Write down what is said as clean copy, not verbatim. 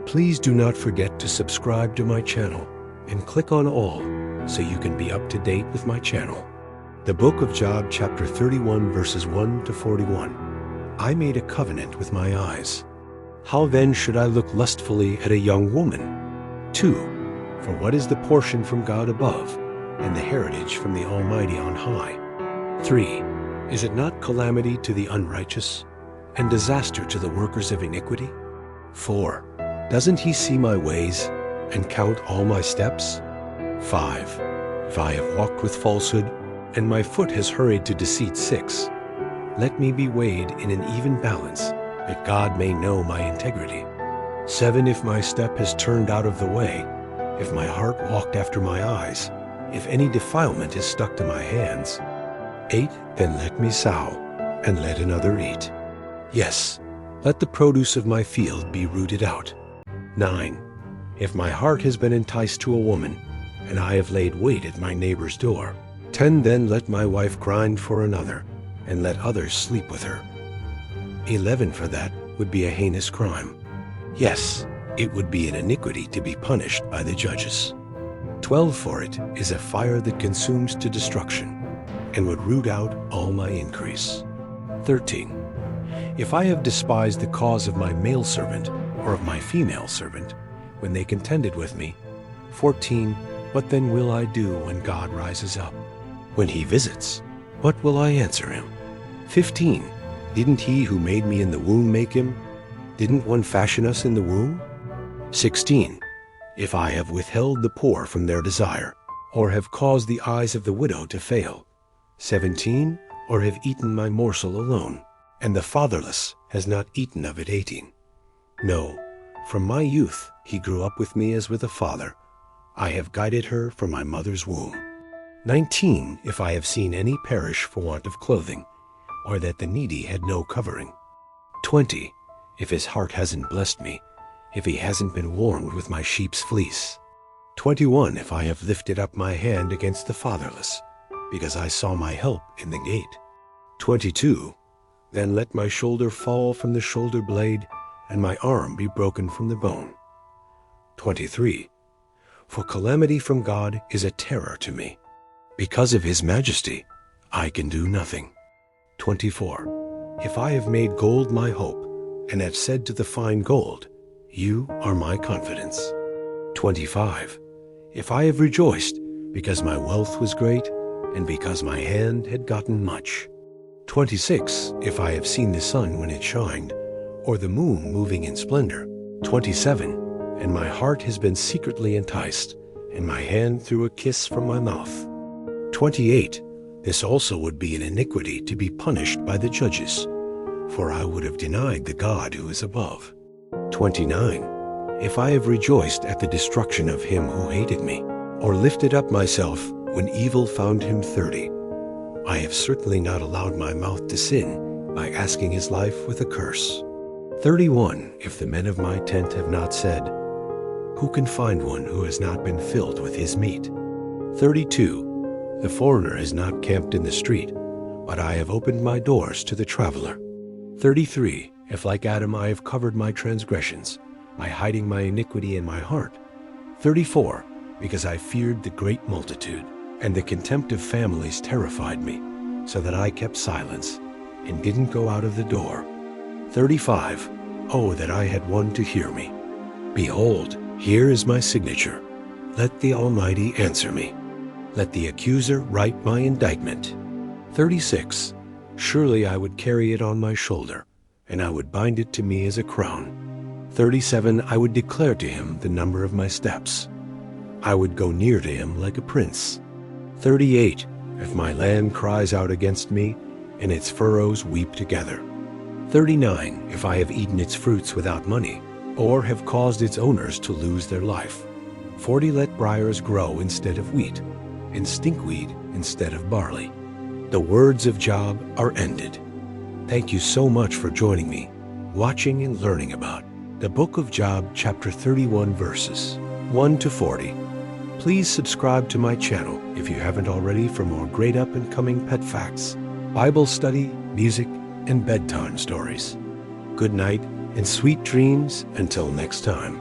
Please do not forget to subscribe to my channel and click on all so you can be up to date with my channel. The book of Job, chapter 31, verses 1 to 41. I made a covenant with my eyes. How then should I look lustfully at a young woman? 2. For what is the portion from God above, and the heritage from the Almighty on high? 3. Is it not calamity to the unrighteous, and disaster to the workers of iniquity? 4. Doesn't he see my ways, and count all my steps? 5. If I have walked with falsehood, and my foot has hurried to deceit. 6. Let me be weighed in an even balance, that God may know my integrity. 7. If my step has turned out of the way, if my heart walked after my eyes, if any defilement is stuck to my hands. 8. Then let me sow, and let another eat. Yes, let the produce of my field be rooted out. 9. If my heart has been enticed to a woman, and I have laid wait at my neighbor's door. 10. Then let my wife grind for another, and let others sleep with her. 11. For that would be a heinous crime. Yes, it would be an iniquity to be punished by the judges. 12. For it is a fire that consumes to destruction, and would root out all my increase. 13. If I have despised the cause of my male servant, or of my female servant, when they contended with me. 14. What then will I do when God rises up? When he visits, what will I answer him? 15. Didn't he who made me in the womb make him? Didn't one fashion us in the womb? 16. If I have withheld the poor from their desire, or have caused the eyes of the widow to fail. 17. Or have eaten my morsel alone, and the fatherless has not eaten of it. 18. No, from my youth he grew up with me as with a father. I have guided her from my mother's womb. 19. If I have seen any perish for want of clothing, or that the needy had no covering. 20. If his heart hasn't blessed me, if he hasn't been warmed with my sheep's fleece. 21. If I have lifted up my hand against the fatherless, because I saw my help in the gate. 22. Then let my shoulder fall from the shoulder blade, and my arm be broken from the bone. 23. For calamity from God is a terror to me. Because of his majesty, I can do nothing. 24. If I have made gold my hope, and have said to the fine gold, you are my confidence. 25. If I have rejoiced, because my wealth was great, and because my hand had gotten much. 26. If I have seen the sun when it shined, or the moon moving in splendor. 27. And my heart has been secretly enticed, and my hand threw a kiss from my mouth. 28. This also would be an iniquity to be punished by the judges, for I would have denied the God who is above. 29. If I have rejoiced at the destruction of him who hated me, or lifted up myself when evil found him. 30. I have certainly not allowed my mouth to sin by asking his life with a curse. 31. If the men of my tent have not said, who can find one who has not been filled with his meat? 32. The foreigner has not camped in the street, but I have opened my doors to the traveler. 33. If like Adam I have covered my transgressions, by hiding my iniquity in my heart. 34. Because I feared the great multitude, and the contempt of families terrified me, so that I kept silence, and didn't go out of the door. 35. Oh, that I had one to hear me. Behold, here is my signature. Let the Almighty answer me. Let the accuser write my indictment. 36. Surely I would carry it on my shoulder, and I would bind it to me as a crown. 37. I would declare to him the number of my steps. I would go near to him like a prince. 38. If my land cries out against me, and its furrows weep together. 39. If I have eaten its fruits without money, or have caused its owners to lose their life. 40. Let briars grow instead of wheat, and stinkweed instead of barley. The words of Job are ended. Thank you so much for joining me, watching and learning about the book of Job, chapter 31, verses 1 to 40. Please subscribe to my channel if you haven't already for more great up-and-coming pet facts, Bible study, music, and bedtime stories. Good night and sweet dreams until next time.